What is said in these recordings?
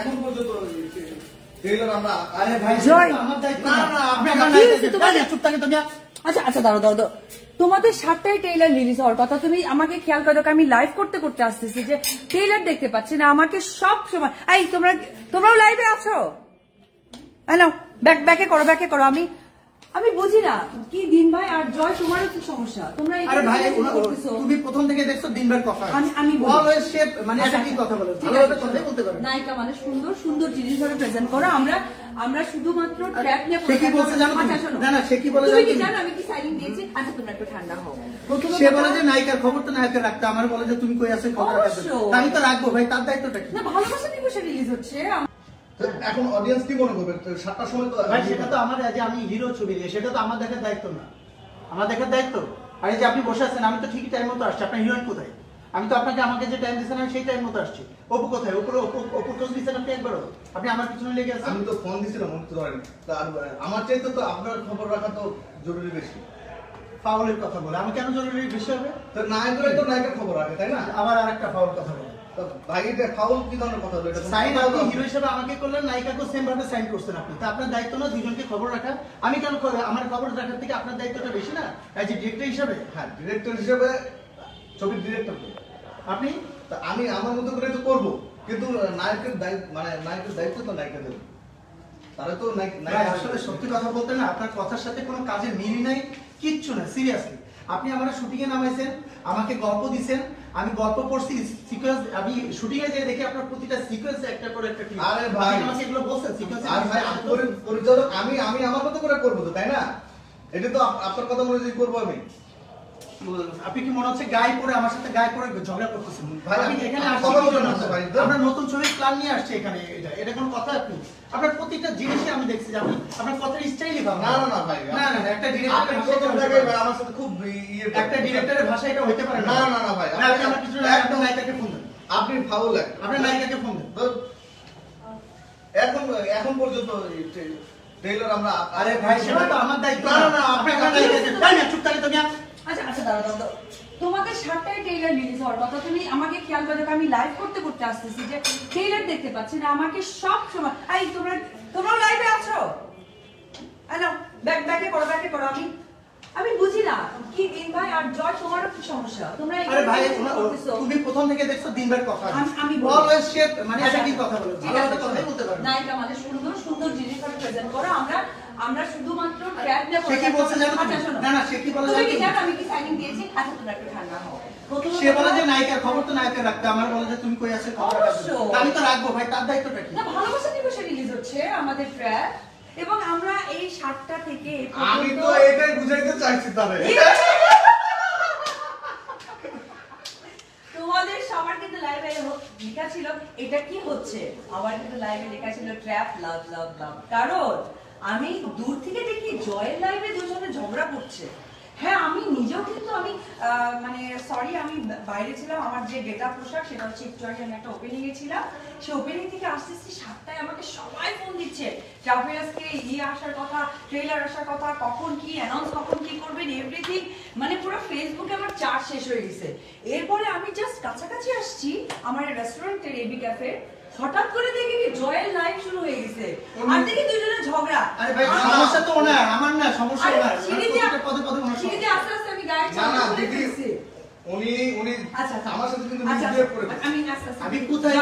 এখন পর্যন্ত আচ্ছা আচ্ছা দাঁড়ো দাঁড়ো দাঁড়ো, তোমাদের 7টায় ট্রেইলার রিলিজ হওয়ার কথা, তুমি আমাকে খেয়াল করো, আমি লাইভ করতে করতে আসতেছি যে ট্রেইলার দেখতে পাচ্ছি না, আমাকে সব সময় এই তোমরাও লাইভে আছো, নাও ব্যাকে করো ব্যাকে করো। আমি বুঝি না কি দিন ভাই আর জয় তোমারও কি সমস্যা, তোমরা আরে ভাই তুমি প্রথম থেকে দেখছো দিনভর কথা, আমি অলওয়েজ শেপ মানে এটা কি কথা বলো, ভালোভাবে কথাই বলতে পারো। নায়িকা মানে সুন্দর সুন্দর জিনিস ধরে প্রেজেন্ট করো, আমরা শুধুমাত্র ট্র্যাক নিয়ে সে কি বলছে জানো? না না সে কি বলে তুমি কি জানো আমি কি সাইনিং দিয়েছি? আচ্ছা তোমরা একটু ঠান্ডা হও। সে বলে যে নায়িকার খবর তো নায়িকা রাখতে, আমার বলে যে তুমি কই আছো খবর রাখতে, আমি তো রাখবো ভাই, তার দায়িত্বটা কি? না ভালোবাসা দিবসে রিলিজ হচ্ছে, এখন অডিয়েন্স কি মনে করবে? 7টার সময় তো ভাই সেটা তো আমার, যে আমি হিরো ছবি দিয়ে সেটা তো আমার দেখার দায়িত্ব না, আমার দেখার দায়িত্ব। আর এই যে আপনি বসে আছেন, আমি তো ঠিকই টাইম মতো আসছি, আপনার হিরোইন কোথায়? আমি তো আমাকে যে টাইম দিয়েছেন আমি সেই টাইম মতো আসছি। অপু কোথায়? অপু খোঁজ দিচ্ছেন আপনি একবারও? আপনি আমার পিছনে লেগে আছেন। আমি তো ফোন দিছিলাম, উনি তো ধরেন। আমার চাইতে তো আপনার খবর রাখা তো জরুরি বেশি। ফাউলের কথা বলে আমি কেন জরুরি বেশি হবে? তো নায়করা তো নায়িকার খবর রাখে, তাই না? আবার আরেকটা ফাউল কথা বলে। ভাই এটা ফাউল কি ধরনের কথা বলে? এটা সাইন আপনি হিরো হিসেবে আমাকে করলেন, নায়িকাকে সেম ভাবে সাইন করছেন আপনি। তা আপনার দায়িত্ব না দুজনকে খবর রাখা? আমি কেন আমার খবর রাখার থেকে আপনার দায়িত্বটা বেশি না? এই যে ডিরেক্টর হিসেবে, হ্যাঁ ডিরেক্টর হিসেবে ছবির ডিরেক্টর আপনি, আমি আমার মতো করে তো করব, কিন্তু নায়কের দায়িত্ব মানে নায়কের দায়িত্ব তো নায়িকা দেবে, তারা তো নায়ক। আসলে সত্যি কথা বলতে না আপনার কথার সাথে কোনো কাজের মিলই নাই, কিচ্ছু না। সিরিয়াসলি আপনি আমার শুটিং এ নামাইছেন, আমাকে গল্প দিবেন, আমি গল্প পড়ছি সিকোয়েন্স, আমি শুটিং এ যে দেখি আপনার প্রতিটা সিকোয়েন্স একটা করে একটা ক্লিপ। আরে ভাই আমাকে এগুলো বলছেন সিকোয়েন্স, আর ভাই পরিচালক আমি আমার মতো করে করব তো, তাই না? এটা তো আপনার কথা অনুযায়ী করব আমি। আপনি কি মনে হচ্ছে গায়ে পড়ে আমার সাথে গায়ে পড়ে ঝগড়া করতেছেন? ভাই আমি এখানে আসছি কি জন্য? আমরা নতুন ছবির প্ল্যান নিয়ে আসছি এখানে, এটা কোন কথা? আপনি আপনার প্রতিটা জিনিসই আমি দেখছি যে আপনি আপনার কথার স্টাইলই ভালো। না না না ভাই, না না একটা ডিরেক্টরের ভাষা আমার সাথে খুব একটা ডিরেক্টরের ভাষা এটা হইতে পারে না। না না না ভাই আপনি আমার কিছু একদম নায়িকাকে ফোন দেন, আপনি ফাউল লাগে, আপনি নায়িকাকে ফোন দেন। এখন পর্যন্ত ট্রেইলার আমরা, আরে ভাই সেটা তো আমার দায়িত্ব। না না আপনি আমার নায়িকাকে তাই না, চুপ থাকি তুমি। আচ্ছা আচ্ছা দাঁড়াও, তোমাদের 7টায় ট্রেইলার রিলিজ হওয়ার কথা, তুমি আমাকে খেয়াল করো, আমি লাইভ করতে করতে আসতেছি যে ট্রেইলার দেখতে পাচ্ছি না, আমাকে সব সময় এই তোমরাও লাইভে আছো, নাও ব্যাকে করো। আমি বুঝি না কি দিন ভাই আর জয় তোমারও কি সমস্যা, তোমরা আরে ভাই তুমি প্রথম থেকে দেখছো দিনভর কথা, আমি অলওয়েজ শেপ মানে এটা কি কথা বলো, ভালোভাবে কথাই বলতে পারো। নায়িকা মানে সুন্দর সুন্দর জিনিস করে প্রেজেন্ট করো, আমরা শুধুমাত্র ট্র্যাক নিয়ে সে কি বলছে জানো? না না সে কি বলে জানো? তুমি কি জানো আমি কি সাইনিং দিয়েছি? আচ্ছা তোমরা একটু ঠান্ডা হও। সে বলে যে নায়িকার খবর তো নায়িকা রাখতে, আমার বলে যে তুমি কই আছো খবর রাখতে, আমি তো রাখবো ভাই, তার দায়িত্বটা কি? না ভালোবাসা দিবসে রিলিজ হচ্ছে আমাদের ট্র্যাক, এবং আমরা এই 7টা থেকে আমি তো এটাই বুঝাইতে চাইছি তবে তোমাদের সবার কিন্তু লাইভে লেখা ছিল এটা কি হচ্ছে, আমার কিন্তু লাইভে লেখা ছিল ট্র্যাপ লাভ লাভ লাভ, কারণ আমি দূর থেকে দেখি জয়ের লাইভে দুজনে ঝগড়া করছে। হ্যাঁ আমি নিজেও কিন্তু আমি মানে সরি আমি বাইরে ছিলাম, আমার যে গেটআপ পোশাক সেটা হচ্ছে একটু আগে আমি একটা ওপেনিং এ ছিলাম, সে ওপেনিং থেকে আসতে 7টায় আমাকে সবাই ফোন দিচ্ছে, ট্রাভেলার্সকে আসার কথা, ট্রেলার আসার কথা, কখন কি অ্যানাউন্স, কখন কি করবেন এভরিথিং, মানে পুরো ফেসবুকে আমার চার্জ শেষ হয়ে গেছে। এরপরে আমি জাস্ট কাছাকাছি আসছি আমার রেস্টুরেন্টের এবি ক্যাফে, হঠাৎ করে দেখি কি জয়ের লাইভ শুরু হয়ে গেছে, আর দেখি দুজনে ঝগড়া। আরে ভাই সমস্যা তো ওনার, আমার না সমস্যা ওনার, সিঁড়িতে আস্তে আস্তে আমি গায়ে চাপা করে দিয়েছি। উনি আচ্ছা আমার সাথে কিন্তু মিসবিহেভ করে। আমি আস্তে আস্তে আমি কোথায়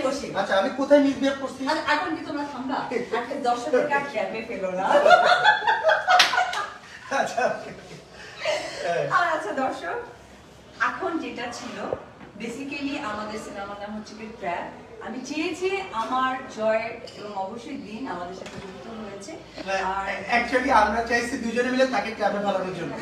বসে, আচ্ছা আমি কোথায় মিসবিহেভ করছি? এখন কি তোমরা থামবা? একটা দর্শকের কাট ক্যাপে ফেলো না। আচ্ছা আচ্ছা দর্শক, এখন যেটা ছিল বেসিক্যালি আমাদের সিনেমার নাম হচ্ছে ট্র্যাপ। আমি চেয়েছি আমার জয় এবং অবশ্যই দিন আমাদের সাথে যুক্ত হয়েছে, আর অ্যাকচুয়ালি আমরা চাইছি দুজনে মিলে তাকে ক্যাবে ফেলানোর জন্য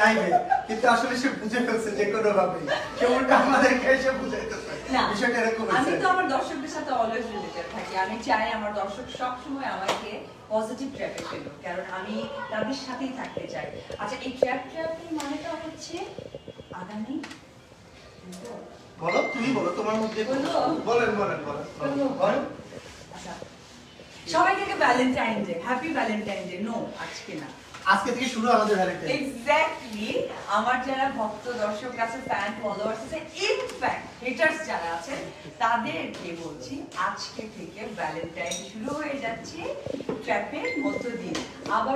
লাইভে, কিন্তু আসলে সে বুঝে ফেলছে যে কোনো ভাবে, কেমনটা আমাদেরকে এসে বুঝাইতেছে বিষয়টা এরকম। আমি তো আমার দর্শকদের সাথে অলওয়েজ রিলেটেড থাকি, আমি চাই আমার দর্শক সব সময় আমাকে পজিটিভ ট্র্যাপে ফেলো, কারণ আমি তাদের সাথেই থাকতে চাই। আচ্ছা এই ট্র্যাপিং মানেটা হচ্ছে আগামী, বলো তুমি বলো তোমার মধ্যে বলেন। আচ্ছা সবাই থেকে Valentine Day, happy Valentine Day. No আজকে না, আজকে থেকে শুরু আমাদের ভ্যালেন্টাইন। এক্স্যাক্টলি, আমার যারা ভক্ত দর্শক আছে, ফ্যান ফলোয়ার্স আছে, ইনফ্যাক্ট হেটার্স যারা আছেন, তাদেরকে বলছি আজকে থেকে ভ্যালেন্টাইন শুরু হয়ে যাচ্ছে ট্র্যাপের মধ্য দিয়ে। আবার